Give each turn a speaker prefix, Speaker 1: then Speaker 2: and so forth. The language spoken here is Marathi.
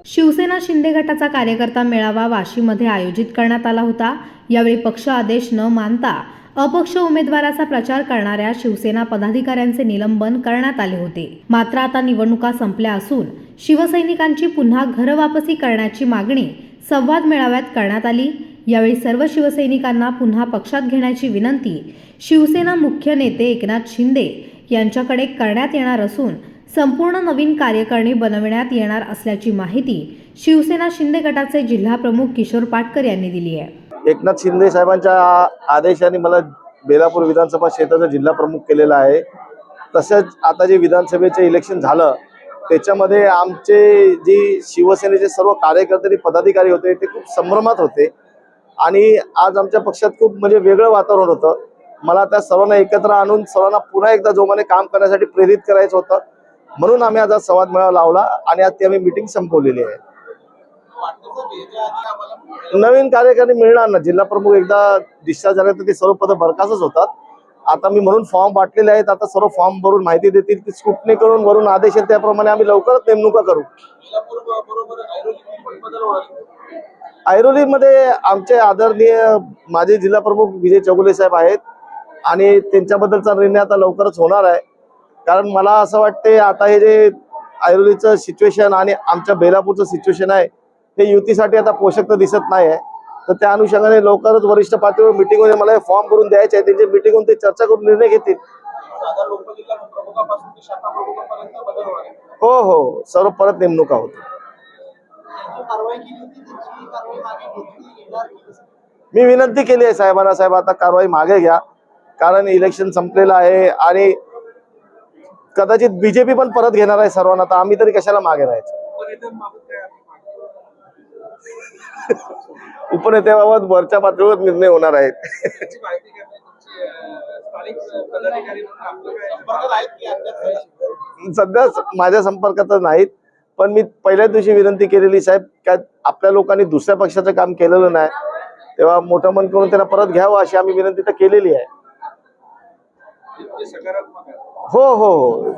Speaker 1: शिवसेना शिंदे गटाचा कार्यकर्ता मेळावा वाशीमध्ये आयोजित करण्यात आला होता। यावेळी पक्ष आदेश न मानता अपक्ष उमेदवाराचा प्रचार करणाऱ्या शिवसेना पदाधिकाऱ्यांचे निलंबन करण्यात आले होते। मात्र आता निवडणुका संपल्या असून शिवसैनिकांची पुन्हा घरवापसी करण्याची मागणी संवाद मेळाव्यात करण्यात आली। यावेळी सर्व शिवसैनिकांना पुन्हा पक्षात घेण्याची विनंती शिवसेना मुख्य नेते एकनाथ शिंदे यांच्याकडे करण्यात येणार असून संपूर्ण नवीन कार्यकारिणी बनविण्यात येणार असल्याची माहिती शिवसेना शिंदे गटाचे जिल्हा प्रमुख किशोर पाटकर यांनी दिली आहे।
Speaker 2: एकनाथ शिंदे साहेबांच्या आदेशाने मला बेलापूर विधानसभा क्षेत्राचा जिल्हा प्रमुख केलेला आहे। तसेच आता जे विधानसभेचे इलेक्शन झालं त्याच्यामध्ये आमचे जी शिवसेनेचे सर्व कार्यकर्ते पदाधिकारी होते ते खूप संभ्रमात होते आणि आज आमच्या पक्षात खूप म्हणजे वेगळं वातावरण होतं। मला त्या सर्वांना एकत्र आणून सर्वांना पुन्हा एकदा जोमाने काम करण्यासाठी प्रेरित करायचं होतं, म्हणून आम्ही आज संवाद मेळावा लावला आणि आज ती आम्ही मीटिंग संपवलेली आहे। नवीन कार्यकारिणी मिळणार ना, जिल्हा प्रमुख एकदा डिस्चार्ज झाले तर ते सर्व पद बरखास्तच होतात। आता मी म्हणून फॉर्म वाटलेले आहेत, आता सर्व फॉर्म भरून माहिती देतील, ती स्क्रुटनी करून वरून आदेश येईल त्याप्रमाणे आम्ही लवकरच नेमणुका करू। ऐरोलीमध्ये आमचे आदरणीय माजी जिल्हा प्रमुख विजय चौगुले साहेब आहेत आणि त्यांच्याबद्दलचा निर्णय आता लवकरच होणार आहे। कारण मला असं वाटते आता हे जे ऐरोलीचं सिच्युएशन आणि आमच्या बेलापूरचं सिच्युएशन आहे हे युतीसाठी आता पोषक तर दिसत नाही आहे। तर त्या अनुषंगाने लवकरच वरिष्ठ पातळीवर मीटिंग होईल, मला फॉर्म भरून द्यायचे आहे, त्यांची मीटिंग होऊन ते चर्चा करून निर्णय घेतील। हो हो, सर्व परत नेमणुका होतील। मी विनंती केली आहे साहेबांना, साहेब आता कारवाई मागे घ्या, कारण इलेक्शन संपलेलं आहे आणि कदाचित बीजेपी पण परत घेणार आहे सर्वांना, तर आम्ही तरी कशाला मागे राहायचं। उपनेत्याबाबत वरच्या पातळीवर निर्णय होणार आहेत। सध्या माझ्या संपर्कात नाहीत, पण मी पहिल्याच दिवशी विनंती केलेली साहेब का आपल्या लोकांनी दुसऱ्या पक्षाचं काम केलेलं नाही, तेव्हा मोठं मन करून त्यांना परत घ्यावं अशी आम्ही विनंती तर केलेली आहे। हो हो हो।